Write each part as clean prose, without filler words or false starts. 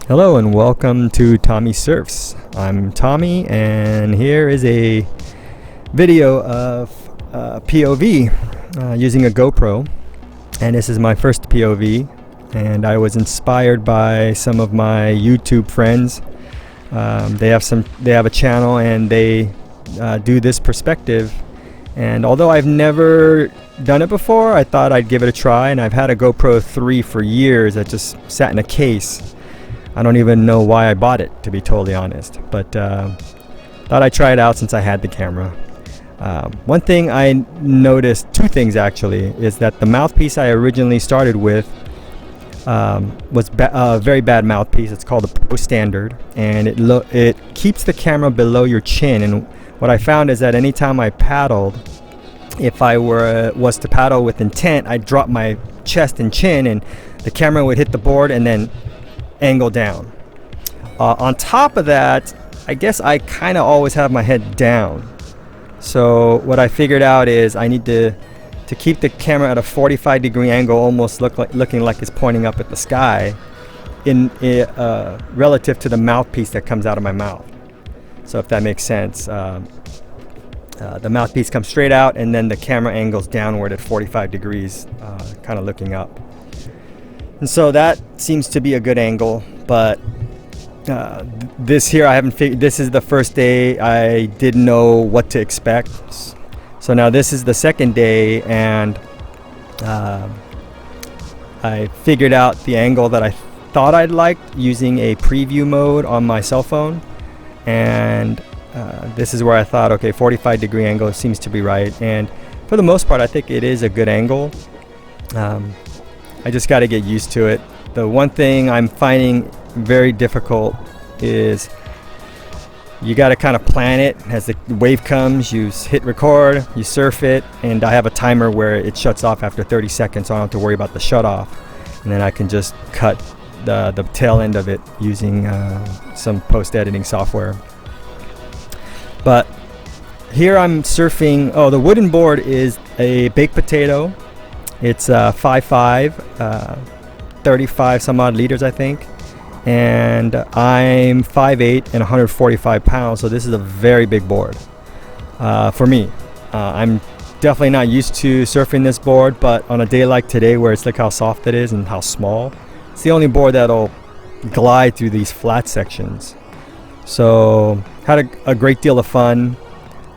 Hello and welcome to Tommy Surfs. I'm Tommy and here is a video of POV using a GoPro, and this is my first POV, and I was inspired by some of my YouTube friends. They have a channel and they do this perspective, and although I've never done it before, I thought I'd give it a try. And I've had a GoPro 3 for years that just sat in a case. I don't even know why I bought it, to be totally honest, but thought I'd try it out since I had the camera. One thing I noticed, two things actually, is that the mouthpiece I originally started with was a very bad mouthpiece. It's called the Pro Standard, and it keeps the camera below your chin. And what I found is that anytime I paddled, if I was to paddle with intent, I'd drop my chest and chin, and the camera would hit the board and then angle down. On top of that, I guess I kind of always have my head down. So what I figured out is I need to keep the camera at a 45-degree angle, almost looking like it's pointing up at the sky, relative to the mouthpiece that comes out of my mouth. So if that makes sense, the mouthpiece comes straight out, and then the camera angles downward at 45 degrees, kind of looking up. And so that seems to be a good angle, but this here I haven't figured. This is the first day I didn't know what to expect. So now this is the second day, and I figured out the angle that I thought I'd liked using a preview mode on my cell phone. And this is where I thought, okay, 45-degree angle seems to be right. And for the most part, I think it is a good angle. I just got to get used to it. The one thing I'm finding very difficult is you got to kind of plan it. As the wave comes, you hit record, you surf it, and I have a timer where it shuts off after 30 seconds, so I don't have to worry about the shut off. And then I can just cut the tail end of it using some post-editing software. But here I'm surfing. Oh, the wooden board is a baked potato. It's 5'5", 35 some odd liters, I think. And I'm 5'8" and 145 pounds, so this is a very big board for me. I'm definitely not used to surfing this board, but on a day like today where it's, look how soft it is and how small, it's the only board that'll glide through these flat sections. So had a great deal of fun.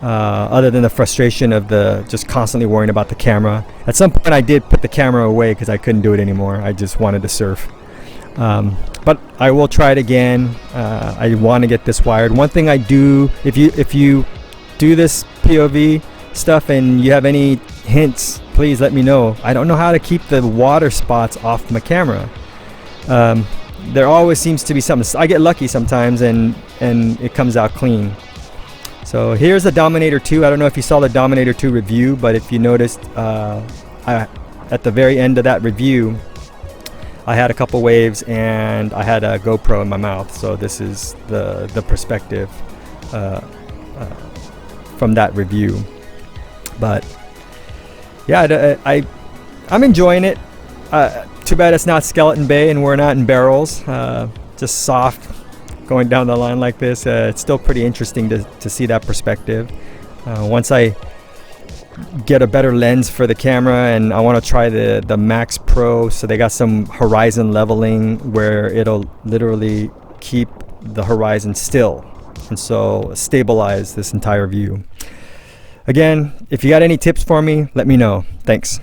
Other than the frustration of just constantly worrying about the camera. At some point I did put the camera away because I couldn't do it anymore. I just wanted to surf. But I will try it again. I want to get this wired. One thing I do, if you do this POV stuff and you have any hints, please let me know. I don't know how to keep the water spots off my camera. There always seems to be something. I get lucky sometimes and it comes out clean. So here's the Dominator 2. I don't know if you saw the Dominator 2 review, but if you noticed, at the very end of that review, I had a couple waves and I had a GoPro in my mouth. So this is the perspective from that review. But yeah, I'm enjoying it. Too bad it's not Skeleton Bay and we're not in barrels. Just soft. Going down the line like this, it's still pretty interesting to see that perspective. Once I get a better lens for the camera, and I want to try the Max Pro, so they got some horizon leveling where it'll literally keep the horizon still, and so stabilize this entire view. Again, if you got any tips for me, let me know. Thanks.